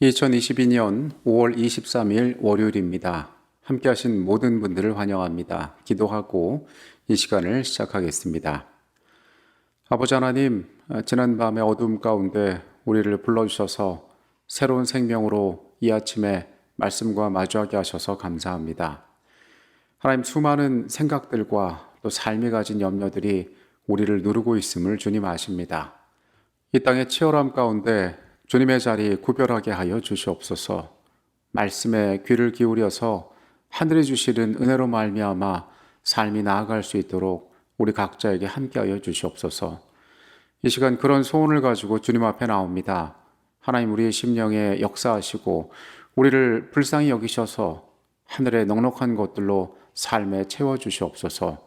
2022년 5월 23일 월요일입니다. 함께 하신 모든 분들을 환영합니다. 기도하고 이 시간을 시작하겠습니다. 아버지 하나님, 지난 밤의 어둠 가운데 우리를 불러주셔서 새로운 생명으로 이 아침에 말씀과 마주하게 하셔서 감사합니다. 하나님, 수많은 생각들과 또 삶이 가진 염려들이 우리를 누르고 있음을 주님 아십니다. 이 땅의 치열함 가운데 주님의 자리 구별하게 하여 주시옵소서. 말씀에 귀를 기울여서 하늘이 주시는 은혜로 말미암아 삶이 나아갈 수 있도록 우리 각자에게 함께하여 주시옵소서. 이 시간 그런 소원을 가지고 주님 앞에 나옵니다. 하나님, 우리의 심령에 역사하시고 우리를 불쌍히 여기셔서 하늘의 넉넉한 것들로 삶에 채워주시옵소서.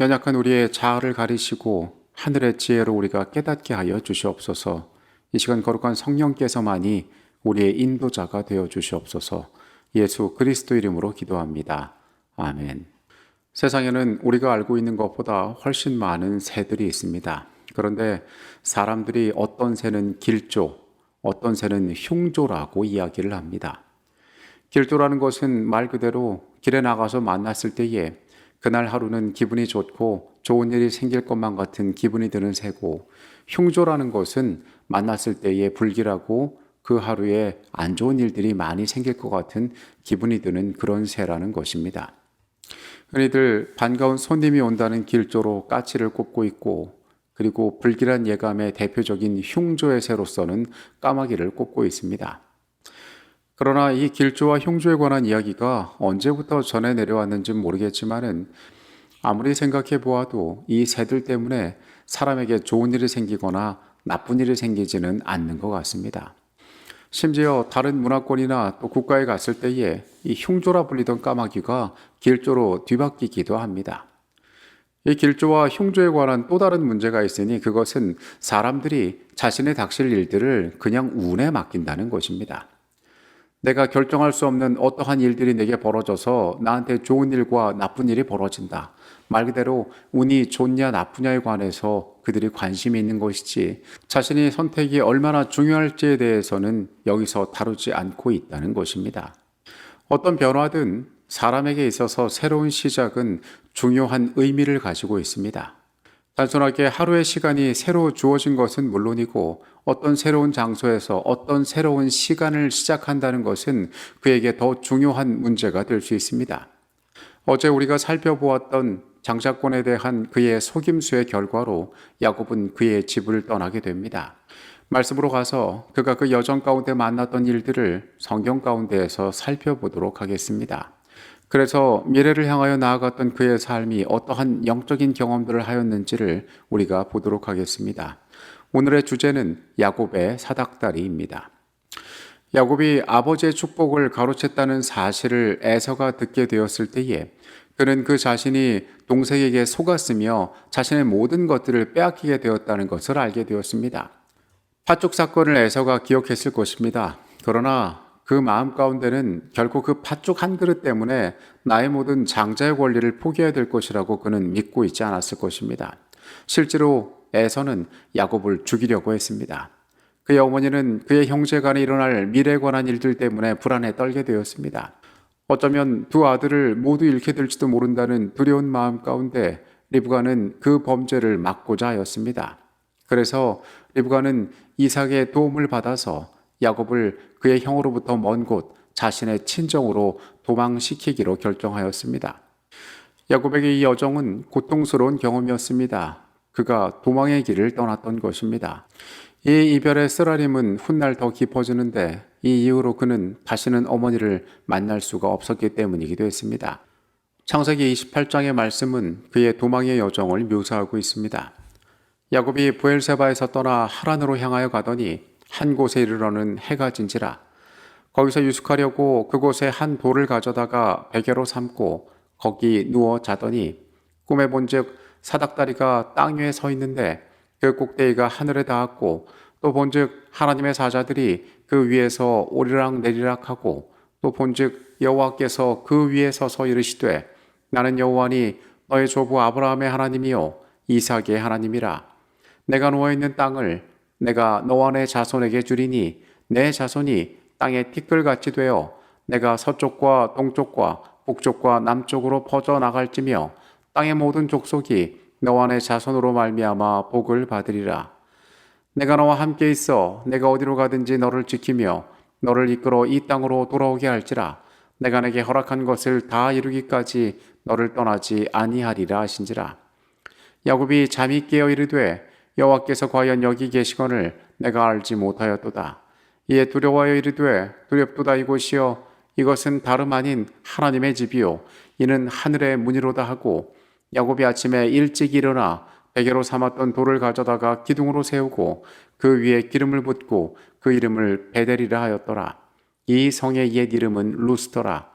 연약한 우리의 자아를 가리시고 하늘의 지혜로 우리가 깨닫게 하여 주시옵소서. 이 시간 거룩한 성령께서만이 우리의 인도자가 되어 주시옵소서. 예수 그리스도 이름으로 기도합니다. 아멘. 세상에는 우리가 알고 있는 것보다 훨씬 많은 새들이 있습니다. 그런데 사람들이 어떤 새는 길조, 어떤 새는 흉조라고 이야기를 합니다. 길조라는 것은 말 그대로 길에 나가서 만났을 때에 그날 하루는 기분이 좋고 좋은 일이 생길 것만 같은 기분이 드는 새고, 흉조라는 것은 만났을 때에 불길하고 그 하루에 안 좋은 일들이 많이 생길 것 같은 기분이 드는 그런 새라는 것입니다. 흔히들 반가운 손님이 온다는 길조로 까치를 꼽고 있고, 그리고 불길한 예감의 대표적인 흉조의 새로서는 까마귀를 꼽고 있습니다. 그러나 이 길조와 흉조에 관한 이야기가 언제부터 전해 내려왔는지는 모르겠지만은 아무리 생각해 보아도 이 새들 때문에 사람에게 좋은 일이 생기거나 나쁜 일이 생기지는 않는 것 같습니다. 심지어 다른 문화권이나 또 국가에 갔을 때에 이 흉조라 불리던 까마귀가 길조로 뒤바뀌기도 합니다. 이 길조와 흉조에 관한 또 다른 문제가 있으니 그것은 사람들이 자신의 닥칠 일들을 그냥 운에 맡긴다는 것입니다. 내가 결정할 수 없는 어떠한 일들이 내게 벌어져서 나한테 좋은 일과 나쁜 일이 벌어진다. 말 그대로 운이 좋냐 나쁘냐에 관해서 그들이 관심이 있는 것이지 자신의 선택이 얼마나 중요할지에 대해서는 여기서 다루지 않고 있다는 것입니다. 어떤 변화든 사람에게 있어서 새로운 시작은 중요한 의미를 가지고 있습니다. 단순하게 하루의 시간이 새로 주어진 것은 물론이고 어떤 새로운 장소에서 어떤 새로운 시간을 시작한다는 것은 그에게 더 중요한 문제가 될 수 있습니다. 어제 우리가 살펴보았던 장자권에 대한 그의 속임수의 결과로 야곱은 그의 집을 떠나게 됩니다. 말씀으로 가서 그가 그 여정 가운데 만났던 일들을 성경 가운데에서 살펴보도록 하겠습니다. 그래서 미래를 향하여 나아갔던 그의 삶이 어떠한 영적인 경험들을 하였는지를 우리가 보도록 하겠습니다. 오늘의 주제는 야곱의 사닥다리입니다. 야곱이 아버지의 축복을 가로챘다는 사실을 에서가 듣게 되었을 때에 그는 그 자신이 동생에게 속았으며 자신의 모든 것들을 빼앗기게 되었다는 것을 알게 되었습니다. 팥죽 사건을 에서가 기억했을 것입니다. 그러나 그 마음 가운데는 결코 그 팥죽 한 그릇 때문에 나의 모든 장자의 권리를 포기해야 될 것이라고 그는 믿고 있지 않았을 것입니다. 실제로 에서는 야곱을 죽이려고 했습니다. 그의 어머니는 그의 형제 간에 일어날 미래에 관한 일들 때문에 불안에 떨게 되었습니다. 어쩌면 두 아들을 모두 잃게 될지도 모른다는 두려운 마음 가운데 리브가는 그 범죄를 막고자 하였습니다. 그래서 리브가는 이삭의 도움을 받아서 야곱을 그의 형으로부터 먼 곳 자신의 친정으로 도망시키기로 결정하였습니다. 야곱에게 이 여정은 고통스러운 경험이었습니다. 그가 도망의 길을 떠났던 것입니다. 이 이별의 쓰라림은 훗날 더 깊어지는데 이 이후로 그는 다시는 어머니를 만날 수가 없었기 때문이기도 했습니다. 창세기 28장의 말씀은 그의 도망의 여정을 묘사하고 있습니다. 야곱이 브엘세바에서 떠나 하란으로 향하여 가더니 한 곳에 이르러는 해가 진지라. 거기서 유숙하려고 그곳에 한 돌을 가져다가 베개로 삼고 거기 누워 자더니 꿈에 본즉 사닥다리가 땅 위에 서 있는데 그 꼭대기가 하늘에 닿았고 또 본즉 하나님의 사자들이 그 위에서 오리락 내리락 하고 또 본즉 여호와께서 그 위에 서서 이르시되 나는 여호와니 너의 조부 아브라함의 하나님이요 이삭의 하나님이라. 내가 누워있는 땅을 내가 너와 내 자손에게 주리니 내 자손이 땅의 티끌같이 되어 내가 서쪽과 동쪽과 북쪽과 남쪽으로 퍼져 나갈지며 땅의 모든 족속이 너와 내 자손으로 말미암아 복을 받으리라. 내가 너와 함께 있어 내가 어디로 가든지 너를 지키며 너를 이끌어 이 땅으로 돌아오게 할지라. 내가 내게 허락한 것을 다 이루기까지 너를 떠나지 아니하리라 하신지라. 야곱이 잠이 깨어 이르되 여호와께서 과연 여기 계시거늘 내가 알지 못하였도다. 이에 두려워하여 이르되 두렵도다. 이곳이여 이것은 다름 아닌 하나님의 집이요 이는 하늘의 문이로다 하고, 야곱이 아침에 일찍 일어나 베개로 삼았던 돌을 가져다가 기둥으로 세우고 그 위에 기름을 붓고 그 이름을 베델이라 하였더라. 이 성의 옛 이름은 루스더라.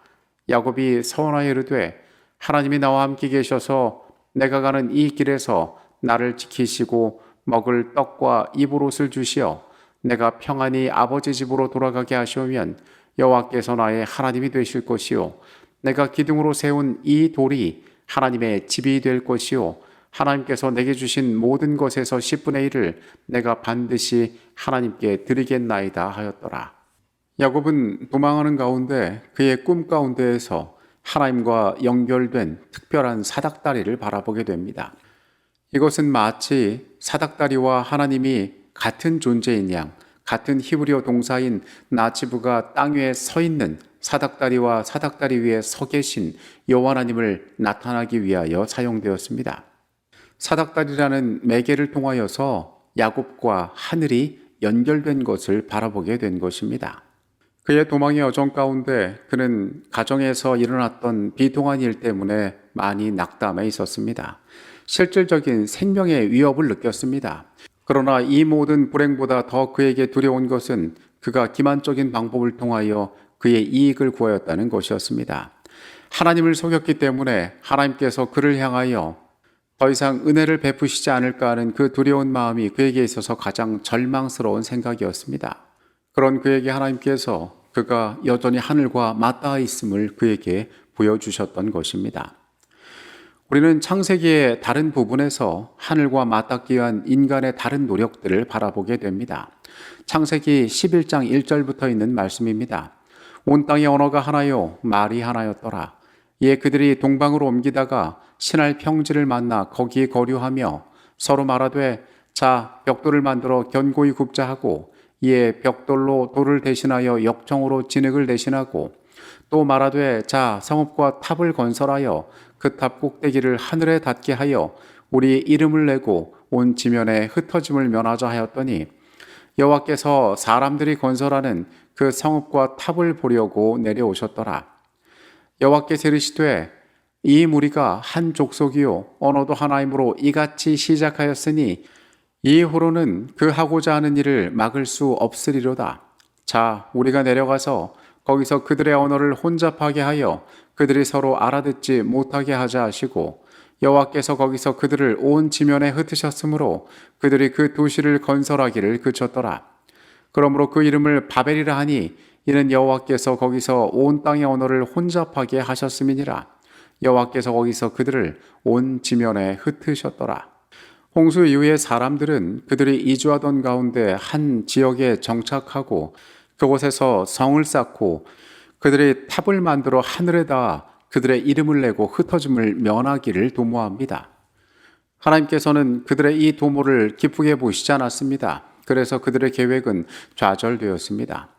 야곱이 서원하여 이르되 하나님이 나와 함께 계셔서 내가 가는 이 길에서 나를 지키시고 먹을 떡과 입을 옷을 주시어 내가 평안히 아버지 집으로 돌아가게 하시오면 여호와께서 나의 하나님이 되실 것이요 내가 기둥으로 세운 이 돌이 하나님의 집이 될 것이요 하나님께서 내게 주신 모든 것에서 10분의 1을 내가 반드시 하나님께 드리겠나이다 하였더라. 야곱은 도망하는 가운데 그의 꿈 가운데에서 하나님과 연결된 특별한 사닥다리를 바라보게 됩니다. 이것은 마치 사닥다리와 하나님이 같은 존재인 양, 같은 히브리어 동사인 나치브가 땅 위에 서 있는 사닥다리와 사닥다리 위에 서 계신 여호와 하나님을 나타나기 위하여 사용되었습니다. 사닥다리라는 매개를 통하여서 야곱과 하늘이 연결된 것을 바라보게 된 것입니다. 그의 도망의 여정 가운데 그는 가정에서 일어났던 비통한 일 때문에 많이 낙담해 있었습니다. 실질적인 생명의 위협을 느꼈습니다. 그러나 이 모든 불행보다 더 그에게 두려운 것은 그가 기만적인 방법을 통하여 그의 이익을 구하였다는 것이었습니다. 하나님을 속였기 때문에 하나님께서 그를 향하여 더 이상 은혜를 베푸시지 않을까 하는 그 두려운 마음이 그에게 있어서 가장 절망스러운 생각이었습니다. 그런 그에게 하나님께서 그가 여전히 하늘과 맞닿아 있음을 그에게 보여주셨던 것입니다. 우리는 창세기의 다른 부분에서 하늘과 맞닿기 위한 인간의 다른 노력들을 바라보게 됩니다. 창세기 11장 1절부터 있는 말씀입니다. 온 땅의 언어가 하나요 말이 하나였더라. 이에 그들이 동방으로 옮기다가 신할 평지를 만나 거기 거류하며 서로 말하되 자 벽돌을 만들어 견고히 굽자 하고, 이에 벽돌로 돌을 대신하여 역청으로 진흙을 대신하고, 또 말하되 자 성읍과 탑을 건설하여 그 탑 꼭대기를 하늘에 닿게 하여 우리 이름을 내고 온 지면에 흩어짐을 면하자 하였더니, 여호와께서 사람들이 건설하는 그 성읍과 탑을 보려고 내려오셨더라. 여호와께서 이르시되 이 무리가 한 족속이요 언어도 하나이므로 이같이 시작하였으니 이후로는 그 하고자 하는 일을 막을 수 없으리로다. 자 우리가 내려가서 거기서 그들의 언어를 혼잡하게 하여 그들이 서로 알아듣지 못하게 하자 하시고, 여호와께서 거기서 그들을 온 지면에 흩으셨으므로 그들이 그 도시를 건설하기를 그쳤더라. 그러므로 그 이름을 바벨이라 하니 이는 여호와께서 거기서 온 땅의 언어를 혼잡하게 하셨음이니라. 여호와께서 거기서 그들을 온 지면에 흩으셨더라. 홍수 이후에 사람들은 그들이 이주하던 가운데 한 지역에 정착하고 그곳에서 성을 쌓고 그들이 탑을 만들어 하늘에다 그들의 이름을 내고 흩어짐을 면하기를 도모합니다. 하나님께서는 그들의 이 도모를 기쁘게 보시지 않았습니다. 그래서 그들의 계획은 좌절되었습니다.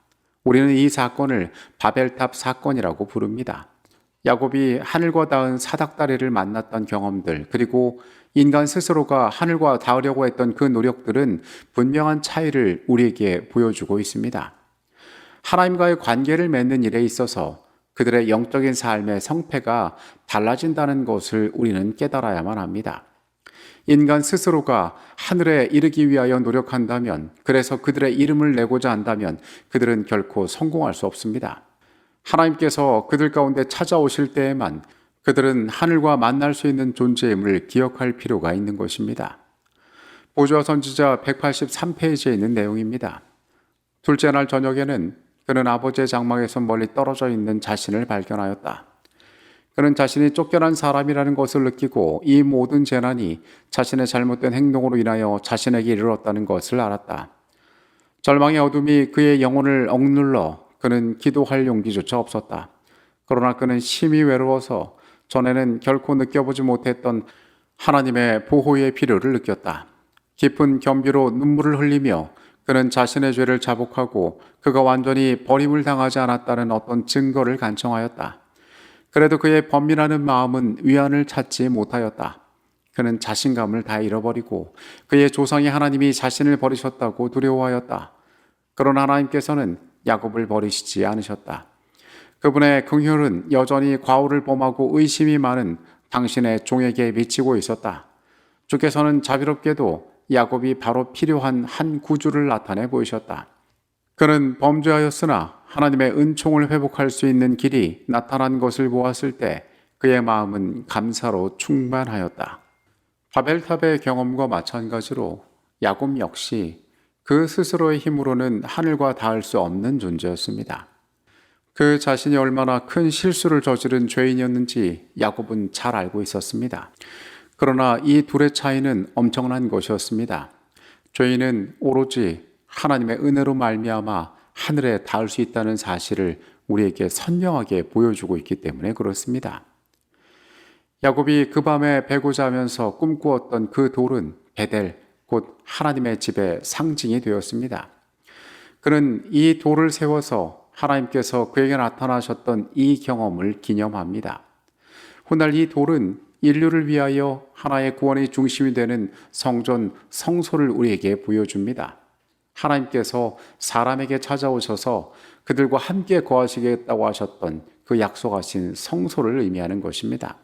우리는 이 사건을 바벨탑 사건이라고 부릅니다. 야곱이 하늘과 닿은 사닥다리를 만났던 경험들, 그리고 인간 스스로가 하늘과 닿으려고 했던 그 노력들은 분명한 차이를 우리에게 보여주고 있습니다. 하나님과의 관계를 맺는 일에 있어서 그들의 영적인 삶의 성패가 달라진다는 것을 우리는 깨달아야만 합니다. 인간 스스로가 하늘에 이르기 위하여 노력한다면, 그래서 그들의 이름을 내고자 한다면 그들은 결코 성공할 수 없습니다. 하나님께서 그들 가운데 찾아오실 때에만 그들은 하늘과 만날 수 있는 존재임을 기억할 필요가 있는 것입니다. 보좌 선지자 183페이지에 있는 내용입니다. 둘째 날 저녁에는 그는 아버지의 장막에서 멀리 떨어져 있는 자신을 발견하였다. 그는 자신이 쫓겨난 사람이라는 것을 느끼고 이 모든 재난이 자신의 잘못된 행동으로 인하여 자신에게 이르렀다는 것을 알았다. 절망의 어둠이 그의 영혼을 억눌러 그는 기도할 용기조차 없었다. 그러나 그는 심히 외로워서 전에는 결코 느껴보지 못했던 하나님의 보호의 필요를 느꼈다. 깊은 겸비로 눈물을 흘리며 그는 자신의 죄를 자복하고 그가 완전히 버림을 당하지 않았다는 어떤 증거를 간청하였다. 그래도 그의 번민하는 마음은 위안을 찾지 못하였다. 그는 자신감을 다 잃어버리고 그의 조상의 하나님이 자신을 버리셨다고 두려워하였다. 그러나 하나님께서는 야곱을 버리시지 않으셨다. 그분의 긍휼은 여전히 과오를 범하고 의심이 많은 당신의 종에게 미치고 있었다. 주께서는 자비롭게도 야곱이 바로 필요한 한 구주를 나타내 보이셨다. 그는 범죄하였으나 하나님의 은총을 회복할 수 있는 길이 나타난 것을 보았을 때 그의 마음은 감사로 충만하였다. 바벨탑의 경험과 마찬가지로 야곱 역시 그 스스로의 힘으로는 하늘과 닿을 수 없는 존재였습니다. 그 자신이 얼마나 큰 실수를 저지른 죄인이었는지 야곱은 잘 알고 있었습니다. 그러나 이 둘의 차이는 엄청난 것이었습니다. 죄인은 오로지 하나님의 은혜로 말미암아 하늘에 닿을 수 있다는 사실을 우리에게 선명하게 보여주고 있기 때문에 그렇습니다. 야곱이 그 밤에 베고자 하면서 꿈꾸었던 그 돌은 베델, 곧 하나님의 집의 상징이 되었습니다. 그는 이 돌을 세워서 하나님께서 그에게 나타나셨던 이 경험을 기념합니다. 훗날 이 돌은 인류를 위하여 하나의 구원의 중심이 되는 성전, 성소를 우리에게 보여줍니다. 하나님께서 사람에게 찾아오셔서 그들과 함께 거하시겠다고 하셨던 그 약속하신 성소를 의미하는 것입니다.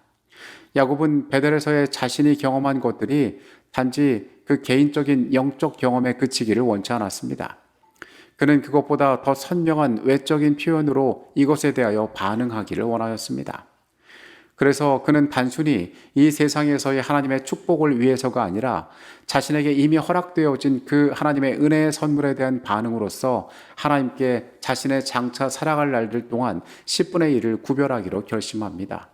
야곱은 베델에서의 자신이 경험한 것들이 단지 그 개인적인 영적 경험에 그치기를 원치 않았습니다. 그는 그것보다 더 선명한 외적인 표현으로 이것에 대하여 반응하기를 원하였습니다. 그래서 그는 단순히 이 세상에서의 하나님의 축복을 위해서가 아니라 자신에게 이미 허락되어진 그 하나님의 은혜의 선물에 대한 반응으로서 하나님께 자신의 장차 살아갈 날들 동안 10분의 1을 구별하기로 결심합니다.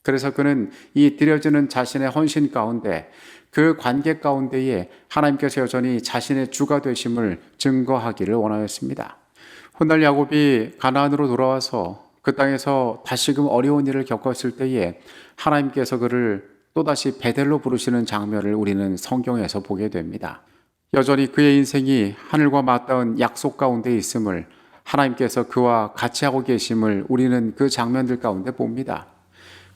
그래서 그는 이 드려지는 자신의 헌신 가운데 그 관계 가운데에 하나님께서 여전히 자신의 주가 되심을 증거하기를 원하였습니다. 훗날 야곱이 가나안으로 돌아와서 그 땅에서 다시금 어려운 일을 겪었을 때에 하나님께서 그를 또다시 베델로 부르시는 장면을 우리는 성경에서 보게 됩니다. 여전히 그의 인생이 하늘과 맞닿은 약속 가운데 있음을, 하나님께서 그와 같이 하고 계심을 우리는 그 장면들 가운데 봅니다.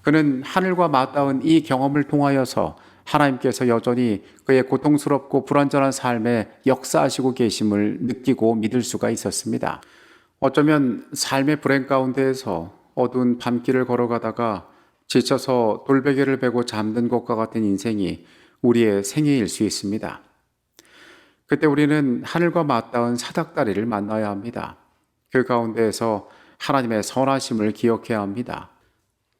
그는 하늘과 맞닿은 이 경험을 통하여서 하나님께서 여전히 그의 고통스럽고 불완전한 삶에 역사하시고 계심을 느끼고 믿을 수가 있었습니다. 어쩌면 삶의 불행 가운데에서 어두운 밤길을 걸어가다가 지쳐서 돌베개를 베고 잠든 것과 같은 인생이 우리의 생애일 수 있습니다. 그때 우리는 하늘과 맞닿은 사닥다리를 만나야 합니다. 그 가운데에서 하나님의 선하심을 기억해야 합니다.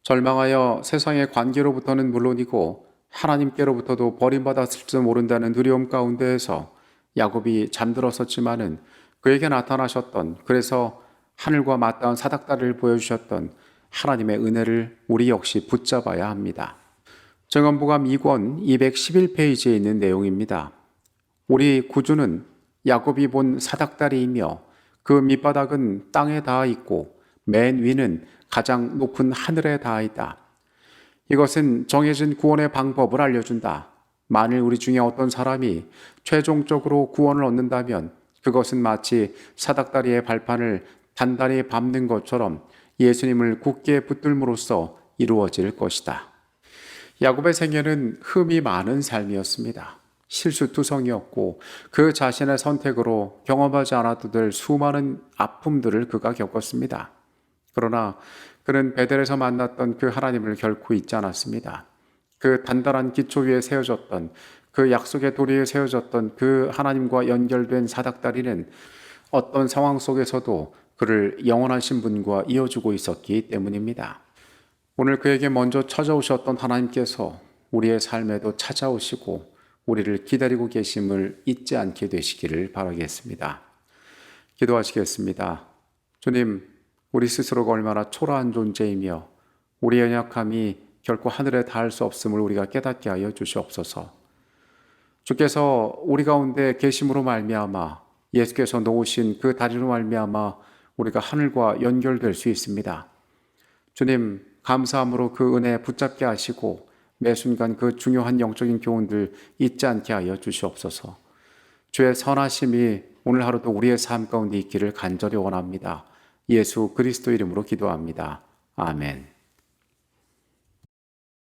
절망하여 세상의 관계로부터는 물론이고 하나님께로부터도 버림받았을지도 모른다는 두려움 가운데에서 야곱이 잠들었었지만은 그에게 나타나셨던, 그래서 하늘과 맞닿은 사닥다리를 보여주셨던 하나님의 은혜를 우리 역시 붙잡아야 합니다. 증언부감 2권 211페이지에 있는 내용입니다. 우리 구주는 야곱이 본 사닥다리이며 그 밑바닥은 땅에 닿아 있고 맨 위는 가장 높은 하늘에 닿아 있다. 이것은 정해진 구원의 방법을 알려준다. 만일 우리 중에 어떤 사람이 최종적으로 구원을 얻는다면 그것은 마치 사닥다리의 발판을 단단히 밟는 것처럼 예수님을 굳게 붙들므로써 이루어질 것이다. 야곱의 생애는 흠이 많은 삶이었습니다. 실수투성이었고 그 자신의 선택으로 경험하지 않아도 될 수많은 아픔들을 그가 겪었습니다. 그러나 그는 베델에서 만났던 그 하나님을 결코 잊지 않았습니다. 그 단단한 기초 위에 세워졌던, 그 약속의 도리에 세워졌던 그 하나님과 연결된 사닥다리는 어떤 상황 속에서도 그를 영원하신 분과 이어주고 있었기 때문입니다. 오늘 그에게 먼저 찾아오셨던 하나님께서 우리의 삶에도 찾아오시고 우리를 기다리고 계심을 잊지 않게 되시기를 바라겠습니다. 기도하시겠습니다. 주님, 우리 스스로가 얼마나 초라한 존재이며 우리의 연약함이 결코 하늘에 닿을 수 없음을 우리가 깨닫게 하여 주시옵소서. 주께서 우리 가운데 계심으로 말미암아 예수께서 놓으신 그 다리로 말미암아 우리가 하늘과 연결될 수 있습니다. 주님, 감사함으로 그 은혜 붙잡게 하시고 매 순간 그 중요한 영적인 교훈들 잊지 않게 하여 주시옵소서. 주의 선하심이 오늘 하루도 우리의 삶 가운데 있기를 간절히 원합니다. 예수 그리스도 이름으로 기도합니다. 아멘.